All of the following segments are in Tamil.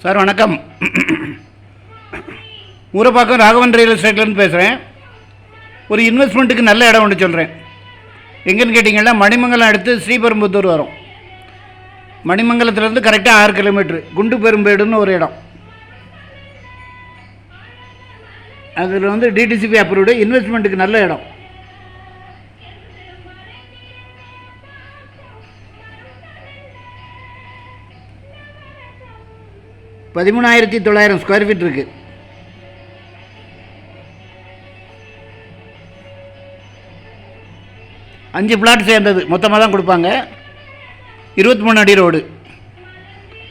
சார் வணக்கம். ஊரப்பாக்கம் ராகவன் ரியல் எஸ்டேட்லேருந்து பேசுகிறேன். ஒரு இன்வெஸ்ட்மெண்ட்டுக்கு நல்ல இடம் ஒன்று சொல்கிறேன். எங்கேன்னு கேட்டிங்கன்னா, மணிமங்கலம் அடுத்து ஸ்ரீபெரும்புத்தூர் வரும். மணிமங்கலத்துலேருந்து கரெக்டாக 6 கிலோமீட்ரு குண்டு பெரும்பேடுன்னு ஒரு இடம். அதில் வந்து டிடிசிபி அப்ரூவ்டு, இன்வெஸ்ட்மெண்ட்டுக்கு நல்ல இடம். $13,900 ஸ்கொயர் ஃபீட் இருக்குது. அஞ்சு பிளாட் சேர்ந்தது, மொத்தமாக தான் கொடுப்பாங்க. 23 அடி ரோடு.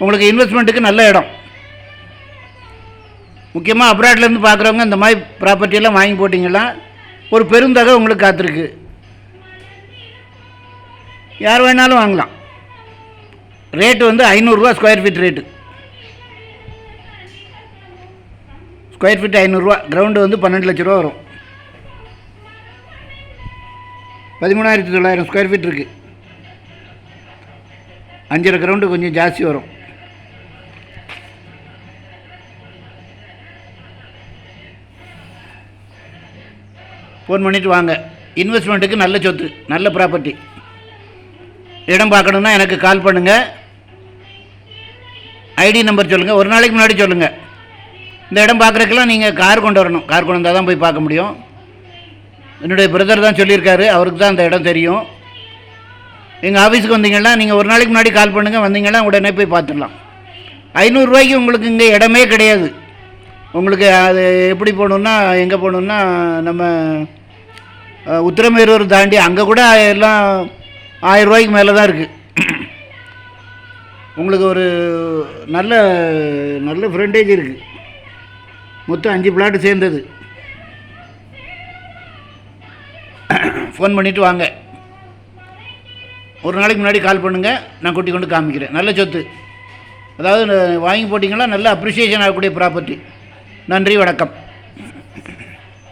உங்களுக்கு இன்வெஸ்ட்மெண்ட்டுக்கு நல்ல இடம். முக்கியமாக அப்ராட்லேருந்து பார்க்குறவங்க இந்த மாதிரி ப்ராப்பர்ட்டியெல்லாம் வாங்கி போட்டிங்கன்னா ஒரு பெருந்தொகை உங்களுக்கு காத்திருக்கு. யார் வேணாலும் வாங்கலாம். ரேட்டு வந்து ₹500 square feet rate. Square feet ₹500. Ground வந்து 12 லட்ச ரூபா வரும். 13,900 ஸ்கொயர் ஃபீட் இருக்குது. 5.5 கிரவுண்டு கொஞ்சம் ஜாஸ்தி வரும். ஃபோன் பண்ணிவிட்டு வாங்க. இன்வெஸ்ட்மெண்ட்டுக்கு நல்ல சொத்து, நல்ல ப்ராப்பர்ட்டி. இடம் பார்க்கணுன்னா எனக்கு கால் பண்ணுங்கள். ஐடி நம்பர் சொல்லுங்கள். ஒரு நாளைக்கு முன்னாடி சொல்லுங்கள். இந்த இடம் பார்க்குறதுக்கெல்லாம் நீங்கள் கார் கொண்டு வரணும். கார் கொண்டு வந்தால் தான் போய் பார்க்க முடியும். என்னுடைய பிரதர் தான் சொல்லியிருக்காரு, அவருக்கு தான் அந்த இடம் தெரியும். எங்கள் ஆஃபீஸுக்கு வந்தீங்கன்னா நீங்கள் ஒரு நாளைக்கு முன்னாடி கால் பண்ணுங்கள். வந்தீங்கன்னா உடனே போய் பார்த்துடலாம். ₹500 உங்களுக்கு இங்கே இடமே கிடையாது. உங்களுக்கு அது எப்படி போகணுன்னா, எங்கே போகணுன்னா, நம்ம உத்திரமேரூர் தாண்டி அங்கே கூட எல்லாம் ₹1000 மேலே தான் இருக்குது. உங்களுக்கு ஒரு நல்ல நல்ல ஃப்ரண்டேஜ் இருக்குது. மொத்தம் 5 பிளாட்டு சேர்ந்தது. ஃபோன் பண்ணிவிட்டு வாங்க. ஒரு நாளைக்கு முன்னாடி கால் பண்ணுங்கள். நான் கூட்டி கொண்டு காமிக்கிறேன். நல்ல சொத்து, அதாவது வாங்கி போட்டிங்கன்னா நல்ல அப்ரிஷியேஷன் ஆகக்கூடிய ப்ராப்பர்ட்டி. நன்றி, வணக்கம்.